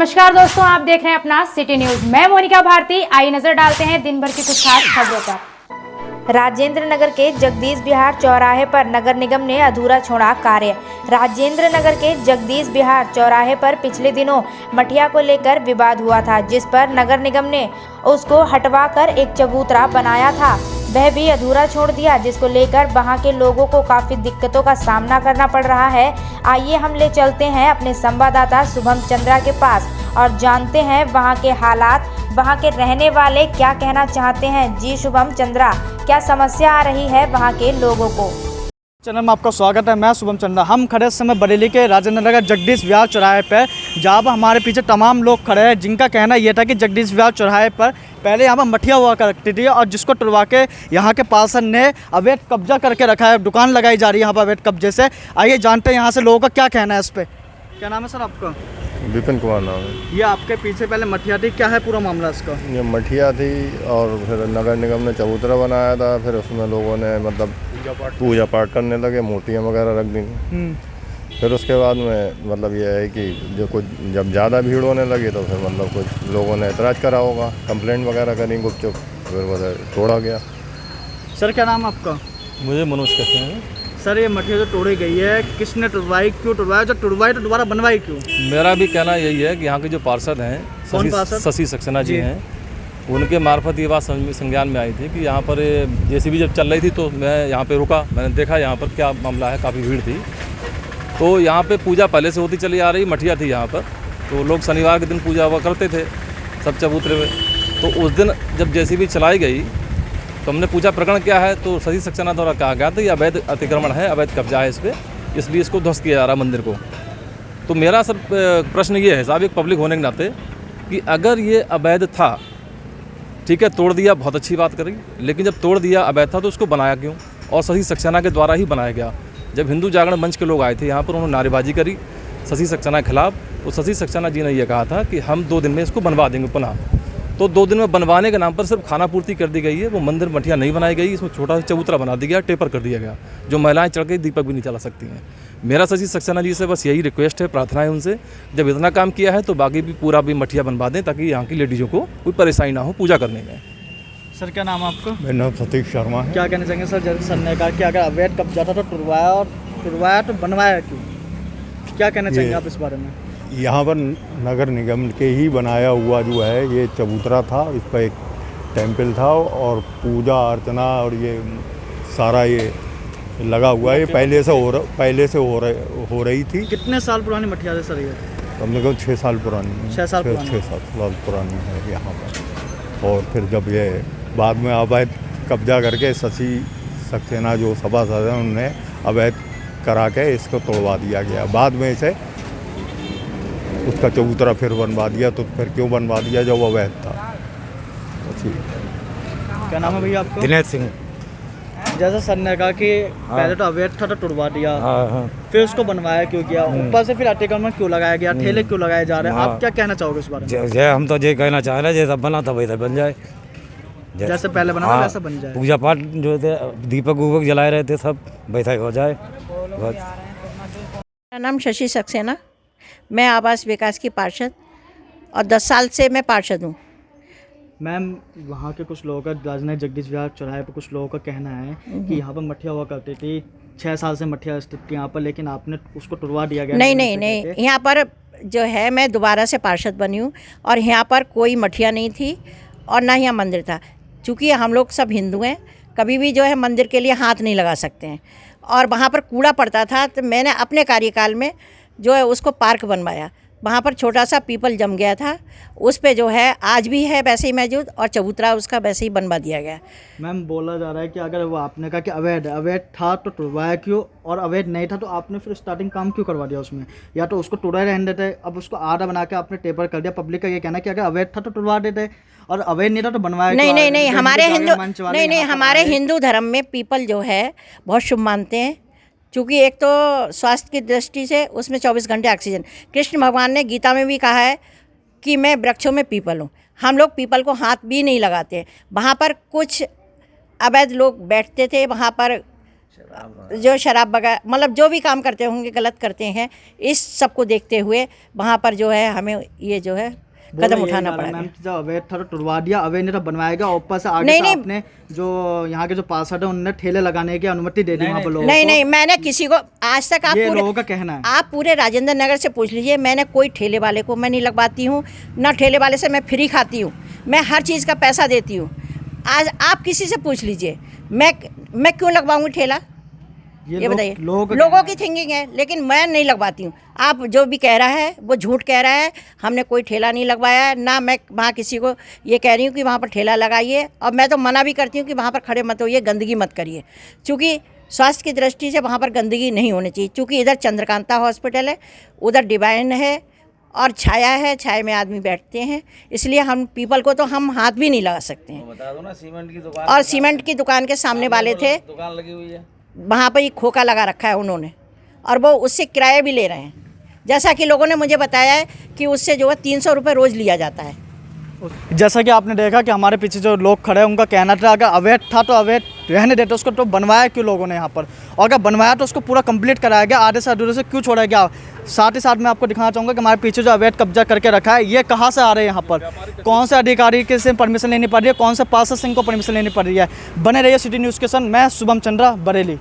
नमस्कार दोस्तों, आप देख रहे हैं अपना सिटी न्यूज। मैं मोनिका भारती। आइए नजर डालते हैं दिन भर की कुछ खास खबरों पर। राजेंद्र नगर के जगदीश बिहार चौराहे पर नगर निगम ने अधूरा छोड़ा कार्य। राजेंद्र नगर के जगदीश बिहार चौराहे पर पिछले दिनों मठिया को लेकर विवाद हुआ था, जिस पर नगर निगम ने उसको हटवाकर एक चबूतरा बनाया था, वह भी अधूरा छोड़ दिया, जिसको लेकर वहां के लोगों को काफी दिक्कतों का सामना करना पड़ रहा है। आइए हम ले चलते हैं अपने संवाददाता शुभम चंद्रा के पास और जानते हैं वहां के हालात, वहां के रहने वाले क्या कहना चाहते हैं। जी शुभम चंद्रा, क्या समस्या आ रही है वहां के लोगों को? चैनल में आपका स्वागत है। मैं शुभम चंद्रा। हम खड़े इस समय बरेली के राजेंद्र नगर जगदीश बिहार चौराहे पर, जहाँ पर हमारे पीछे तमाम लोग खड़े हैं, जिनका कहना यह था कि जगदीश बिहार चौराहे पर पहले यहाँ पर मठिया हुआ करती थी और जिसको टुरवा के यहाँ के पार्षद ने अवैध कब्जा करके रखा है। दुकान लगाई जा रही है यहाँ पर अवैध कब्जे से। आइए जानते हैं यहाँ से लोगों का क्या कहना है इस पर। क्या नाम है सर आपका? विपिन कुमार नाम है। ये आपके पीछे पहले मठिया थी, क्या है पूरा मामला इसका? ये मठिया थी और फिर नगर निगम ने चबूतरा बनाया था, फिर उसमें लोगों ने मतलब पूजा पाठ करने लगे, मूर्तियाँ वगैरह रख दी। फिर उसके बाद में मतलब ये है कि जो कुछ जब ज़्यादा भीड़ होने लगी तो फिर मतलब कुछ लोगों ने एतराज़ करा होगा, कंप्लेंट वगैरह करी गुपचुप, फिर वो तोड़ा गया। सर क्या नाम है आपका? मुझे मनोज कहते हैं। सर ये मठिया जो तोड़ी गई है, किसने टुरवाई, क्यों टुरवाया, जो टुरवाई तो दोबारा बनवाई क्यों? मेरा भी कहना यही है कि यहाँ के जो पार्षद हैं शशि सक्सेना जी हैं, उनके मार्फत ये बात संज्ञान में आई थी कि यहाँ पर जेसीबी जब चल रही थी तो मैं यहाँ पे रुका, मैंने देखा यहाँ पर क्या मामला है, काफ़ी भीड़ थी। तो यहाँ पे पूजा पहले से होती चली आ रही, मठिया थी यहाँ पर, तो लोग शनिवार के दिन पूजा हुआ करते थे सब चबूतरे में। तो उस दिन जब जेसीबी चलाई गई तो हमने पूछा प्रकरण क्या है, तो शशि सक्सेना द्वारा कहा गया था ये अवैध अतिक्रमण है, अवैध कब्जा है इस पर, इसलिए इसको ध्वस्त किया जा रहा है मंदिर को। तो मेरा सर प्रश्न ये है साहब, एक पब्लिक होने के नाते, कि अगर ये अवैध था, ठीक है तोड़ दिया, बहुत अच्छी बात करी, लेकिन जब तोड़ दिया अवैध था तो उसको बनाया क्यों? और शशि सक्सेना के द्वारा ही बनाया गया। जब हिंदू जागरण मंच के लोग आए थे यहाँ पर, उन्होंने नारेबाजी करी शशि सक्सेना के खिलाफ, तो शशि सक्सेना जी ने यह कहा था कि हम 2 दिन में इसको बनवा देंगे पुनः। तो 2 दिन में बनवाने के नाम पर सिर्फ खाना पूर्ति कर दी गई है, वो मंदिर मठिया नहीं बनाई गई, इसमें छोटा सा चबूतरा बना दिया गया, टेपर कर दिया गया, जो महिलाएं चढ़ के दीपक भी नहीं चला सकती हैं। मेरा शशि सक्सेना जी से बस यही रिक्वेस्ट है, प्रार्थना है उनसे, जब इतना काम किया है तो बाकी भी पूरा भी मठिया बनवा दें, ताकि यहाँ की लेडीज़ों को कोई परेशानी ना हो पूजा करने में। सर क्या नाम है आपका? मेरा नाम सतीश शर्मा है। क्या कहना चाहेंगे सर? जैसे सर ने कहा कि अगर अवैध कब्जा था तो टुरवाया तो बनवाया क्यों? क्या कहना चाहेंगे आप इस बारे में? यहाँ पर नगर निगम के ही बनाया हुआ जो है ये चबूतरा था, इस पर एक टेम्पल था और पूजा अर्चना और ये सारा ये लगा हुआ है। ये पहले से हो रही थी। कितने साल पुरानी मठिया है सर ये? कम से कम 6 साल पुरानी है। 6 साल 6-7 साल पुरानी है यहाँ पर। और फिर जब ये बाद में अवैध कब्जा करके शशि सक्सेना जो सभासद हैं उन्होंने अवैध करा के इसको तोड़वा दिया गया। बाद में इसे उसका चबूतरा फिर बनवा दिया। तो फिर क्यों बनवा दिया जब अवैध था? क्या नाम है भैया आपका? दिनेश सिंह। जैसा सर ने कहा कि पहले तो अवैध था तो टुरवा दिया, फिर उसको बनवाया क्यों किया, ऊपर से फिर अतिक्रमण क्यों लगाया गया, ठेले क्यों लगाए जा रहे हैं, आप क्या कहना चाहोगे इस बारे में? जय हम तो ये कहना चाह रहे हैं जैसा बना था वैसा बन जाए, जैसे पहले बना था वैसा बन जाए। पूजा पाठ जो थे दीपक वूपक जलाए रहे थे सब वैसा ही हो जाए बस। मेरा नाम शशि सक्सेना, मैं आवास विकास की पार्षद और 10 साल से मैं पार्षद हूँ। मैम वहाँ के कुछ लोगों का, राजनगर जगदीश बिहार चौराहे पर कुछ लोगों का कहना है कि यहाँ पर मठिया हुआ करती थी, 6 साल से मठिया स्थित थी यहाँ पर, लेकिन आपने उसको टुरवा दिया गया। नहीं, यहाँ पर जो है मैं दोबारा से पार्षद बनी हूँ और यहाँ पर कोई मठिया नहीं थी और ना यहाँ मंदिर था। चूँकि हम लोग सब हिंदू हैं, कभी भी जो है मंदिर के लिए हाथ नहीं लगा सकते हैं। और वहाँ पर कूड़ा पड़ता था तो मैंने अपने कार्यकाल में जो है उसको पार्क बनवाया। वहाँ पर छोटा सा पीपल जम गया था, उस पे जो है आज भी है वैसे ही मौजूद और चबूतरा उसका वैसे ही बनवा दिया गया। मैम बोला जा रहा है कि अगर वो आपने कहा कि अवैध था तो टुरवाया क्यों, और अवैध नहीं था तो आपने फिर स्टार्टिंग काम क्यों करवा दिया उसमें? या तो उसको टुरा रहने देते, अब उसको आधा बना के आपने टेपर कर दिया। पब्लिक का ये कहना है कि अगर अवैध था तो टुरवा देते और अवैध नहीं था तो बनवाया। नहीं, हमारे हिंदू धर्म में पीपल जो है बहुत शुभ मानते हैं, क्योंकि एक तो स्वास्थ्य की दृष्टि से उसमें 24 घंटे ऑक्सीजन, कृष्ण भगवान ने गीता में भी कहा है कि मैं वृक्षों में पीपल हूँ। हम लोग पीपल को हाथ भी नहीं लगाते। वहाँ पर कुछ अवैध लोग बैठते थे, वहाँ पर जो शराब वगैरह मतलब जो भी काम करते होंगे गलत करते हैं, इस सब को देखते हुए वहाँ पर जो है हमें ये जो है कदम उठाना पड़ा। मैम जो अवैध था तो टुरवा दिया, अवैध नहीं तो बनवाएगा, ऊपर से आगे नहीं, से नहीं। आपने जो यहाँ के जो पार्षद है उन्होंने ठेले लगाने की अनुमति दे दी वहाँ पर लोगों नहीं को। नहीं, मैंने किसी को आज तक ये लोगों का कहना है। आप पूरे राजेंद्र नगर से पूछ लीजिए, मैंने कोई ठेले वाले को मैं नहीं लगवाती हूँ, ना ठेले वाले से मैं फ्री खाती हूँ, मैं हर चीज़ का पैसा देती हूँ। आज आप किसी से पूछ लीजिए, मैं क्यों लगवाऊंगी ठेला, ये बताइए। लोगों की थिंकिंग है, लेकिन मैं नहीं लगवाती हूँ। आप जो भी कह रहा है वो झूठ कह रहा है, हमने कोई ठेला नहीं लगवाया है, ना मैं वहाँ किसी को ये कह रही हूँ कि वहाँ पर ठेला लगाइए, और मैं तो मना भी करती हूँ कि वहाँ पर खड़े मत होइए, गंदगी मत करिए, क्योंकि स्वास्थ्य की दृष्टि से वहाँ पर गंदगी नहीं होनी चाहिए। क्योंकि इधर चंद्रकांता हॉस्पिटल है, उधर डिवाइन है और छाया है, छाया में आदमी बैठते हैं, इसलिए हम पीपल को तो हम हाथ भी नहीं लगा सकते हैं। बता दो ना, सीमेंट की दुकान और सीमेंट की दुकान के सामने वाले थे, दुकान लगी हुई है, वहाँ पर ही खोखा लगा रखा है उन्होंने, और वो उससे किराया भी ले रहे हैं। जैसा कि लोगों ने मुझे बताया है कि उससे जो है 300 रुपये रोज़ लिया जाता है। जैसा कि आपने देखा कि हमारे पीछे जो लोग खड़े हैं उनका कहना था अगर अवैध था तो अवैध रहने देते, उसको तो बनवाया क्यों लोगों ने यहाँ पर, और अगर बनवाया तो उसको पूरा कंप्लीट कराया गया, आधे से अधूरे से क्यों छोड़ा गया। साथ ही साथ मैं आपको दिखाना चाहूँगा कि हमारे पीछे जो अवैध कब्जा करके रखा है ये कहाँ से आ रहे हैं, यहाँ पर कौन से अधिकारी के से परमिशन लेनी पड़ रही है, कौन से पार्षद सिंह को परमिशन लेनी पड़ रही है। बने रहिए सिटी न्यूज़ के संग, मैं शुभम चंद्रा, बरेली।